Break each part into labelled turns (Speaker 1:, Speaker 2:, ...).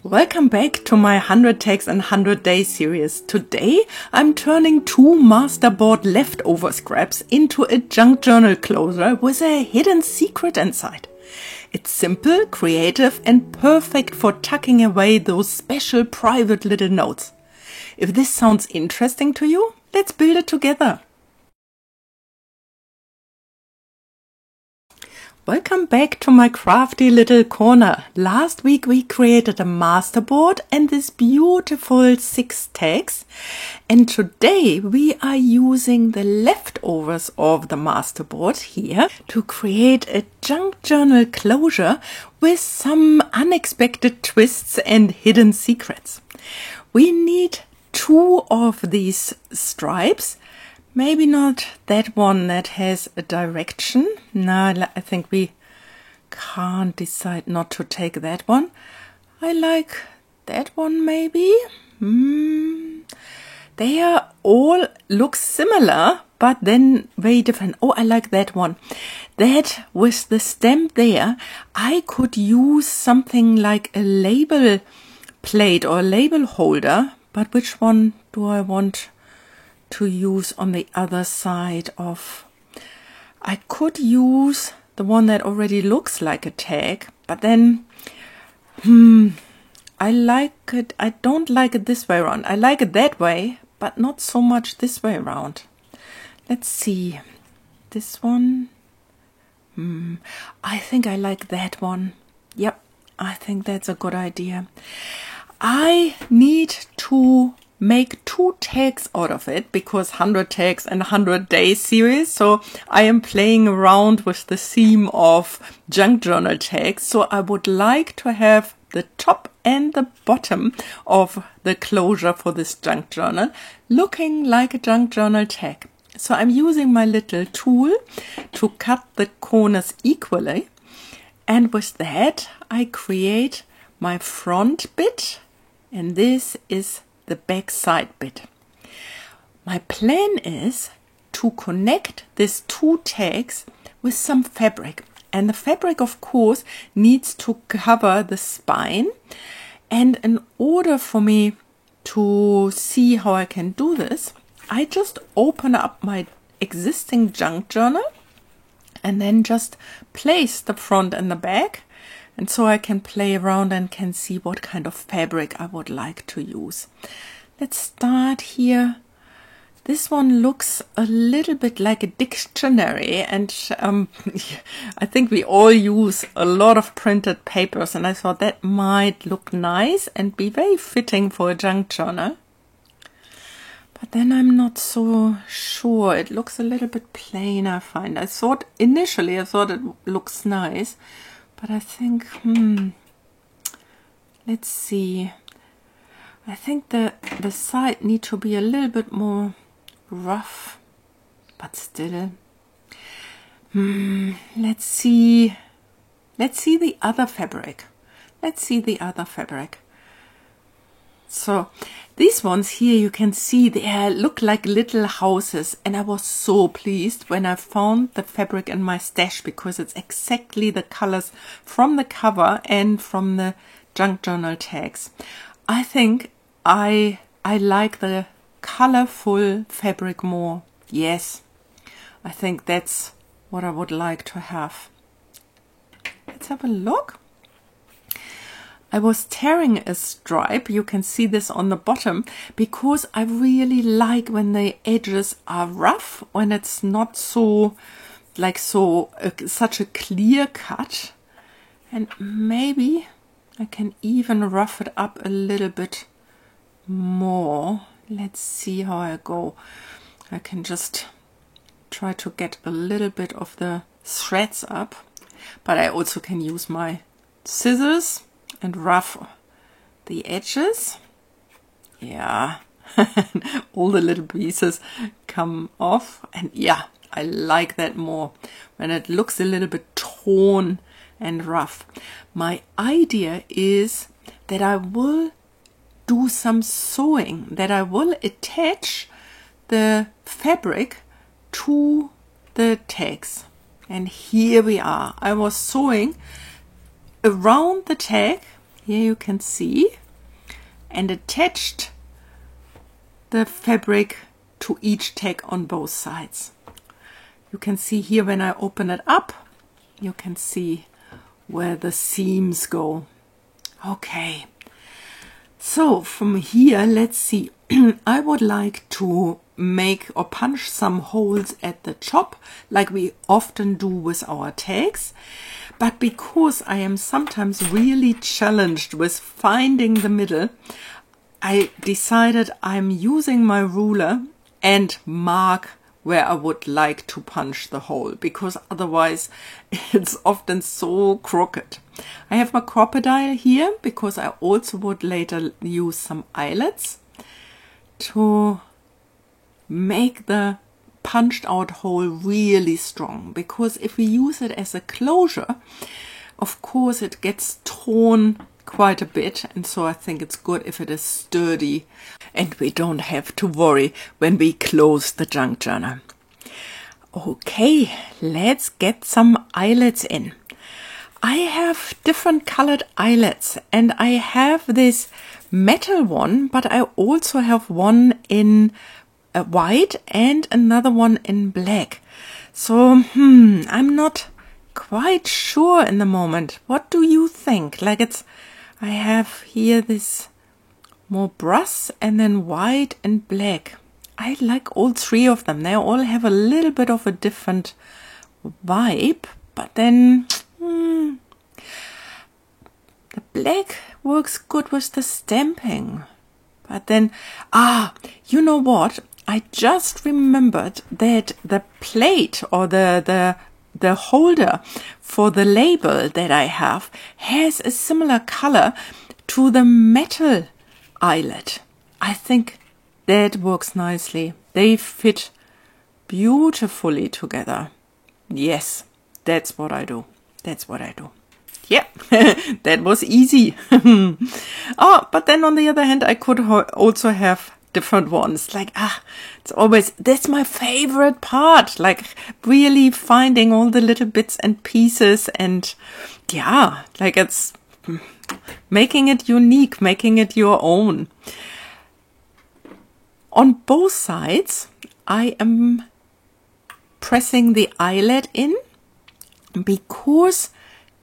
Speaker 1: Welcome back to my 100 Tags and 100 Days series. Today I'm turning 2 Masterboard leftover scraps into a junk journal closer with a hidden secret inside. It's simple, creative and perfect for tucking away those special private little notes. If this sounds interesting to you, let's build it together. Welcome back to my crafty little corner. Last week we created a masterboard and this beautiful 6 tags. And today we are using the leftovers of the masterboard here to create a junk journal closure with some unexpected twists and hidden secrets. We need 2 of these stripes. Maybe not that one that has a direction. No, I think we can't decide not to take that one. I like that one maybe. They are all look similar, but then very different. Oh, I like that one. That with the stamp there, I could use something like a label plate or a label holder. But which one do I want to use on the other side of? I could use the one that already looks like a tag, but then I like it. I don't like it this way around. I like it that way, but not so much this way around. Let's see. This one. I think I like that one. Yep, I think that's a good idea. I need to make 2 tags out of it because 100 tags and 100 days series. So I am playing around with the theme of junk journal tags. So I would like to have the top and the bottom of the closure for this junk journal looking like a junk journal tag. So I'm using my little tool to cut the corners equally. And with that, I create my front bit, and this is the back side bit. My plan is to connect these 2 tags with some fabric, and the fabric of course needs to cover the spine. And in order for me to see how I can do this, I just open up my existing junk journal and then just place the front and the back. And so I can play around and can see what kind of fabric I would like to use. Let's start here. This one looks a little bit like a dictionary, and I think we all use a lot of printed papers, and I thought that might look nice and be very fitting for a junk journal. But then I'm not so sure. It looks a little bit plain, I find. Initially I thought it looks nice. But I think, let's see. I think the side need to be a little bit more rough, but still. Let's see. Let's see the other fabric. Let's see the other fabric. So these ones here, you can see they look like little houses, and I was so pleased when I found the fabric in my stash because it's exactly the colors from the cover and from the junk journal tags. I think I like the colorful fabric more. Yes, I think that's what I would like to have. Let's have a look. I was tearing a stripe, you can see this on the bottom, because I really like when the edges are rough, when it's not so, such a clear cut. And maybe I can even rough it up a little bit more. Let's see how I go. I can just try to get a little bit of the threads up, but I also can use my scissors and rough the edges. Yeah, all the little pieces come off, and yeah, I like that more when it looks a little bit torn and rough. My idea is that I will do some sewing, that I will attach the fabric to the tags. And here we are. I was sewing around the tag Here you can see, and attached the fabric to each tag on both sides. You can see here when I open it up, you can see where the seams go. Okay, so from here, let's see. I would like to make or punch some holes at the top like we often do with our tags. But because I am sometimes really challenged with finding the middle, I decided I'm using my ruler and mark where I would like to punch the hole, because otherwise it's often so crooked. I have my crocodile here because I also would later use some eyelets to make the punched out hole really strong, because if we use it as a closure, of course it gets torn quite a bit, and so I think it's good if it is sturdy and we don't have to worry when we close the junk journal. Okay, let's get some eyelets in. I have different colored eyelets, and I have this metal one, but I also have one in white and another one in black. So I'm not quite sure in the moment. What do you think? Like, I have here this more brass and then white and black. I like all three of them. They all have a little bit of a different vibe, but then the black works good with the stamping. But then, you know what? I just remembered that the plate or the holder for the label that I have has a similar color to the metal eyelet. I think that works nicely. They fit beautifully together. Yes, that's what I do. That's what I do. Yeah, that was easy. But then on the other hand, I could also have different ones. Like, it's always, that's my favorite part. Like, really finding all the little bits and pieces, and yeah, like, it's making it unique, making it your own. On both sides, I am pressing the eyelet in, because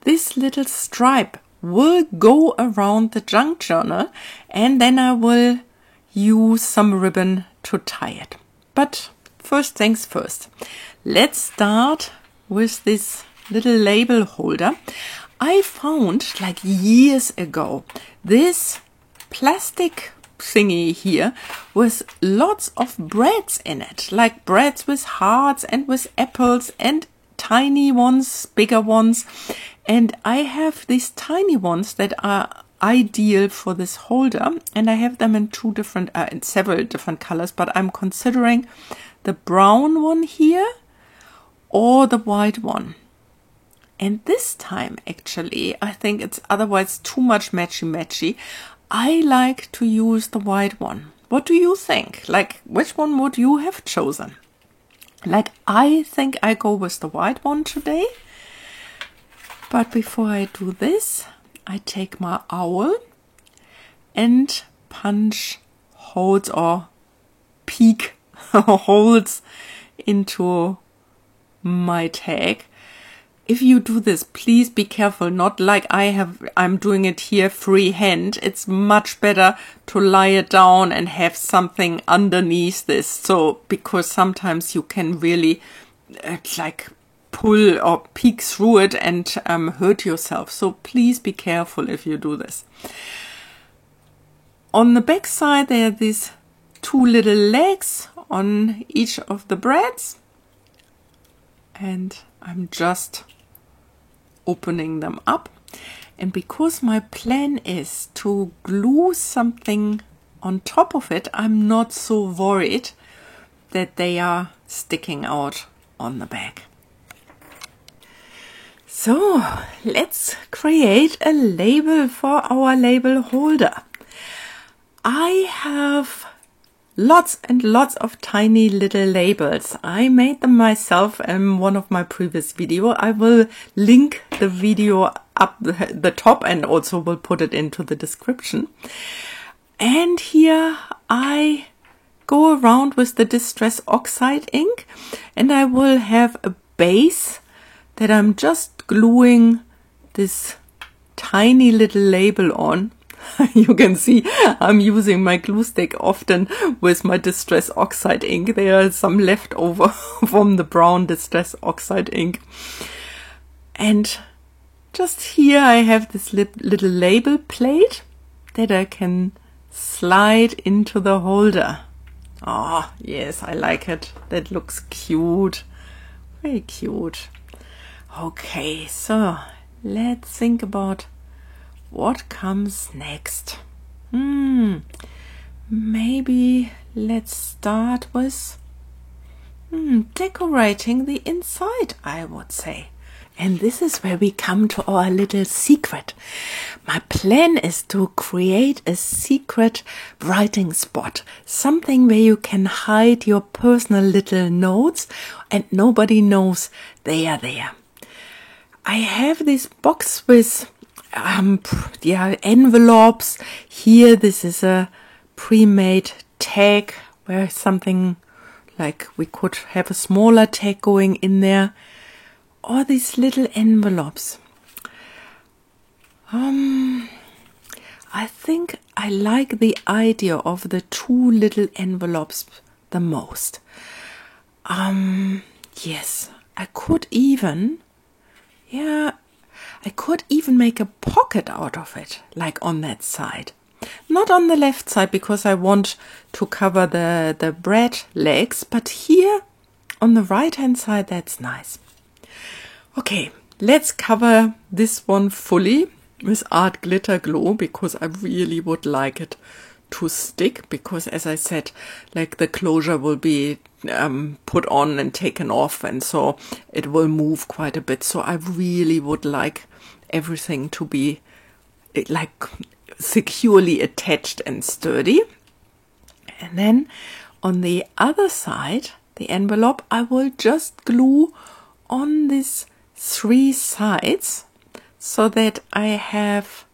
Speaker 1: this little stripe will go around the junk journal, and then I will use some ribbon to tie it. But first things first, let's start with this little label holder. I found, like, years ago, this plastic thingy here with lots of breads in it, like breads with hearts and with apples and tiny ones, bigger ones. And I have these tiny ones that are ideal for this holder, and I have them in in several different colors, but I'm considering the brown one here or the white one. And this time, actually, I think it's otherwise too much matchy-matchy. I like to use the white one. What do you think? Like, which one would you have chosen? Like, I think I go with the white one today. But before I do this, I take my owl and punch holes or peek holes into my tag. If you do this, please be careful, not like I'm doing it here freehand. It's much better to lie it down and have something underneath this. So, because sometimes you can really like pull or peek through it and hurt yourself. So please be careful if you do this. On the back side, there are these two little legs on each of the breads. And I'm just opening them up, and because my plan is to glue something on top of it, I'm not so worried that they are sticking out on the back. So let's create a label for our label holder. I have lots and lots of tiny little labels. I made them myself in one of my previous videos. I will link the video up the top, and also will put it into the description. And here I go around with the Distress Oxide ink, and I will have a base that I'm just gluing this tiny little label on. You can see I'm using my glue stick often with my Distress Oxide ink. There are some left over from the brown Distress Oxide ink. And just here I have this little label plate that I can slide into the holder. Oh, yes, I like it. That looks cute. Very cute. Okay, so let's think about what comes next. Maybe let's start with decorating the inside, I would say. And this is where we come to our little secret. My plan is to create a secret writing spot, something where you can hide your personal little notes and nobody knows they are there. I have this box with envelopes. Here, this is a pre-made tag where something like we could have a smaller tag going in there. Or these little envelopes. I think I like the idea of the two little envelopes the most. Yes, I could even make a pocket out of it, like on that side. Not on the left side, because I want to cover the bread legs, but here on the right hand side, that's nice. Okay, let's cover this one fully with art glitter glue, because I really would like it to stick, because as I said, like the closure will be put on and taken off, and so it will move quite a bit. So I really would like everything to be like securely attached and sturdy. And then on the other side, the envelope, I will just glue on this 3 sides so that I have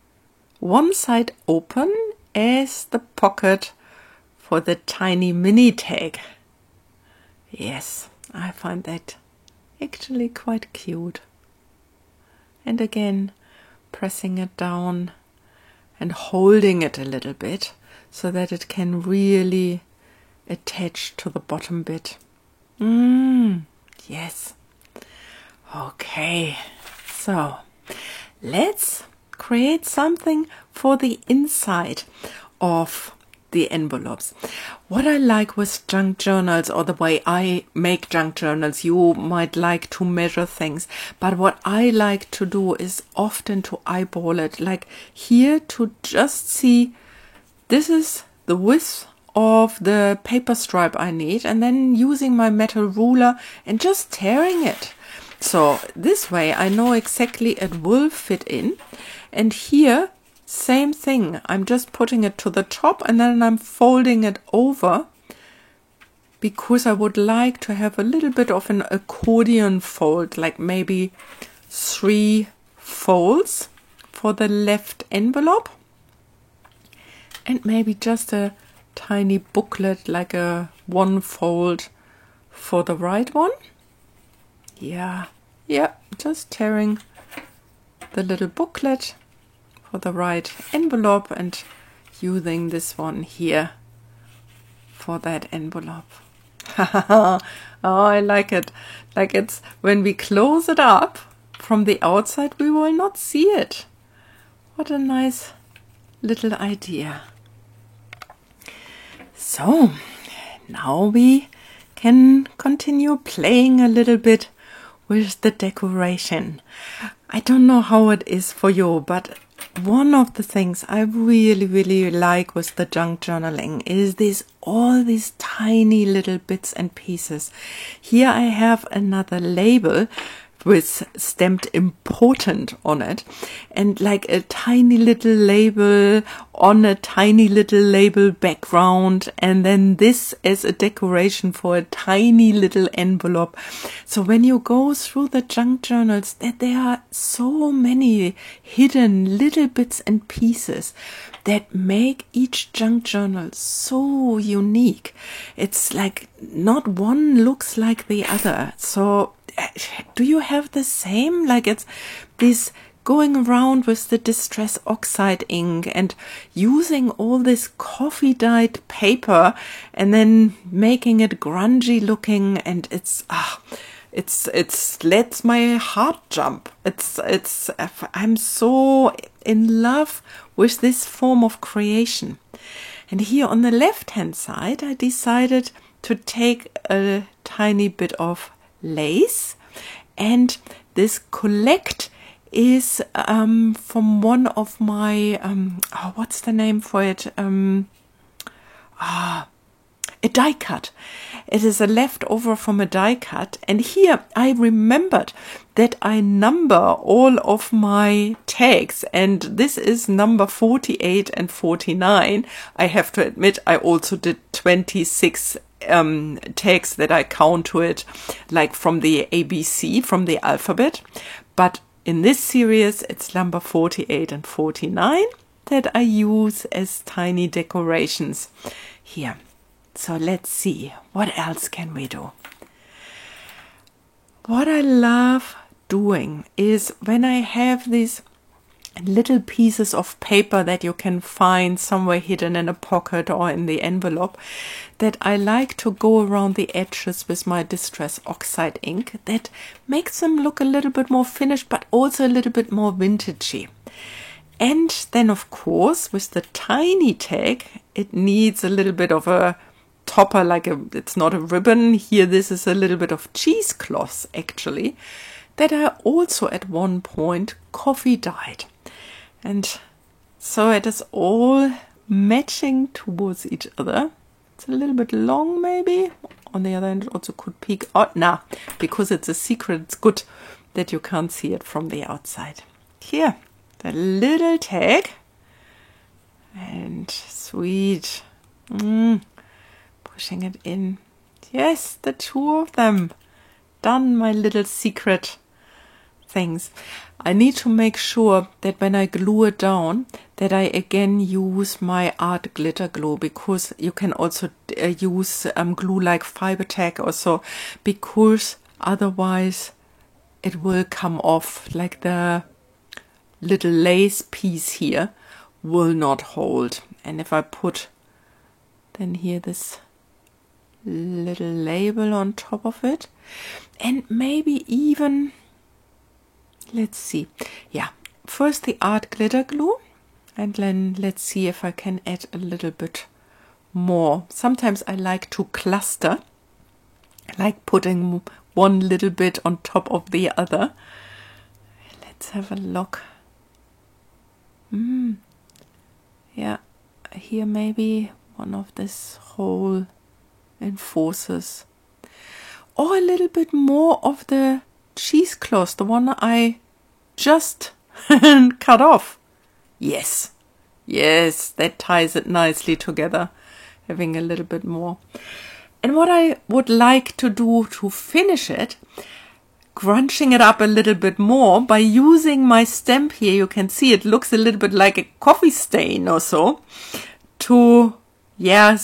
Speaker 1: one side open as the pocket for the tiny mini tag. Yes, I find that actually quite cute. And again, pressing it down and holding it a little bit so that it can really attach to the bottom bit. Yes. Okay, so let's create something for the inside of the envelopes. What I like with junk journals, or the way I make junk journals, you might like to measure things, but what I like to do is often to eyeball it, like here to just see this is the width of the paper stripe I need, and then using my metal ruler and just tearing it. So this way I know exactly it will fit in. And here, same thing. I'm just putting it to the top and then I'm folding it over, because I would like to have a little bit of an accordion fold, like maybe 3 folds for the left envelope. And maybe just a tiny booklet, like a 1 fold for the right one. Yeah, just tearing the little booklet for the right envelope and using this one here for that envelope. Oh, I like it. Like it's when we close it up from the outside, we will not see it. What a nice little idea. So now we can continue playing a little bit with the decoration. I don't know how it is for you, but one of the things I really like with the junk journaling is all these tiny little bits and pieces. Here I have another label with stamped important on it, and like a tiny little label on a tiny little label background, and then this as a decoration for a tiny little envelope. So when you go through the junk journals, that there are so many hidden little bits and pieces that make each junk journal so unique. It's like not one looks like the other. So do you have the same? Like it's this going around with the Distress Oxide ink and using all this coffee dyed paper and then making it grungy looking, and it's lets my heart jump. I'm so in love with this form of creation. And here on the left hand side, I decided to take a tiny bit of lace, and this collect is from one of my what's the name for it, a die cut. It is a leftover from a die cut, and here I remembered that I number all of my tags, and this is number 48 and 49. I have to admit I also did 26 tags that I count to it, like from the ABC, from the alphabet, but in this series it's number 48 and 49 that I use as tiny decorations here. So let's see, what else can we do? What I love doing is when I have these little pieces of paper that you can find somewhere hidden in a pocket or in the envelope, that I like to go around the edges with my Distress Oxide ink. That makes them look a little bit more finished, but also a little bit more vintagey. And then, of course, with the tiny tag, it needs a little bit of a topper, it's not a ribbon. Here, this is a little bit of cheesecloth, actually, that I also at one point coffee dyed. And so it is all matching towards each other. It's a little bit long, maybe. On the other hand, it also could peek out. Nah, because it's a secret, it's good that you can't see it from the outside. Here, the little tag. And sweet. Pushing it in. Yes, the two of them. Done, my little secret things. I need to make sure that when I glue it down, that I again use my art glitter glue, because you can also use glue like Fibertac or so, because otherwise it will come off, like the little lace piece here will not hold. And if I put then here this little label on top of it, and maybe even, let's see, yeah, first the art glitter glue, and then let's see if I can add a little bit more. Sometimes I like to cluster, like putting one little bit on top of the other. Let's have a look. Yeah, here maybe one of this whole enforces, or a little bit more of the cheesecloth, the one I just cut off. Yes, that ties it nicely together, having a little bit more. And what I would like to do to finish it, crunching it up a little bit more by using my stamp here, you can see it looks a little bit like a coffee stain or so, to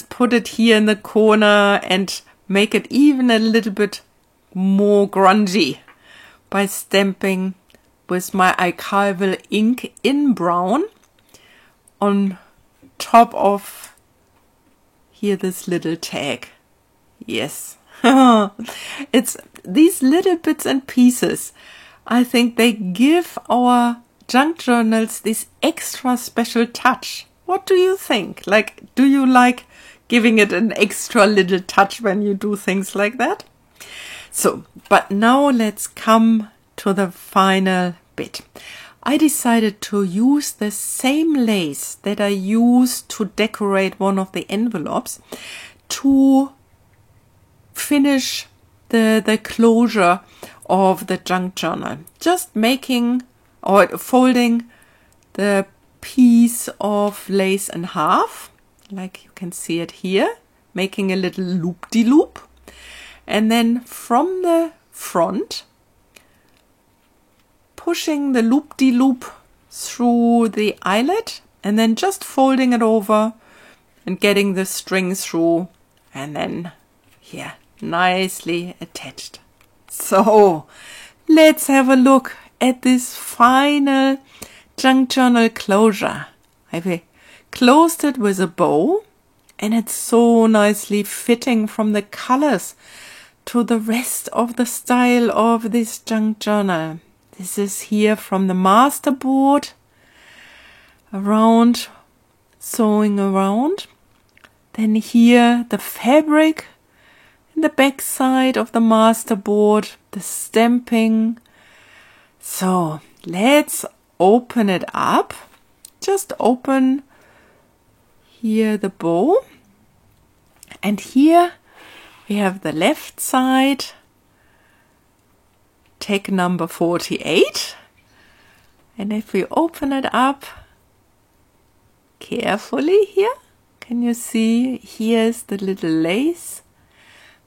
Speaker 1: put it here in the corner and make it even a little bit more grungy by stamping with my archival ink in brown on top of here this little tag. Yes. It's these little bits and pieces. I think they give our junk journals this extra special touch. What do you think? Like, do you like giving it an extra little touch when you do things like that? So, but now let's come to the final bit. I decided to use the same lace that I used to decorate one of the envelopes to finish the closure of the junk journal. Just making or folding the piece of lace in half, like you can see it here, making a little loop-de-loop, and then from the front, pushing the loop-de-loop through the eyelet, and then just folding it over and getting the string through, and then here, nicely attached. So let's have a look at this final junk journal closure. I've closed it with a bow, and it's so nicely fitting from the colors to the rest of the style of this junk journal. This is here from the masterboard, around, sewing around. Then here the fabric in the back side of the masterboard, the stamping. So let's open it up. Just open here the bow, and here we have the left side, tag number 48, and if we open it up carefully here, can you see here's the little lace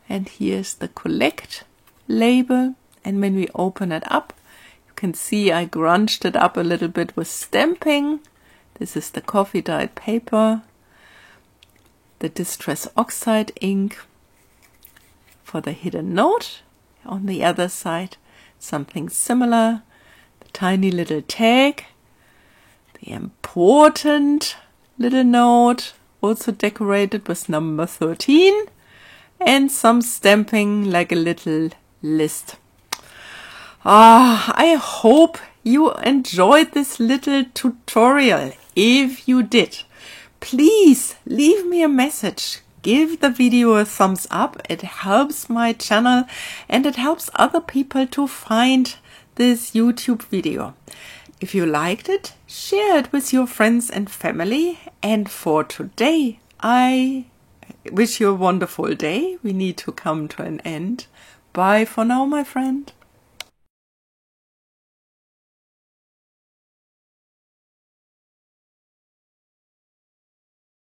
Speaker 1: and here's the collect label, and when we open it up you can see I grunged it up a little bit with stamping. This is the coffee dyed paper, the Distress Oxide ink for the hidden note. On the other side, something similar, the tiny little tag, the important little note, also decorated with number 13, and some stamping like a little list. I hope you enjoyed this little tutorial. If you did, please leave me a message. Give the video a thumbs up. It helps my channel and it helps other people to find this YouTube video. If you liked it, share it with your friends and family. And for today, I wish you a wonderful day. We need to come to an end. Bye for now, my friend.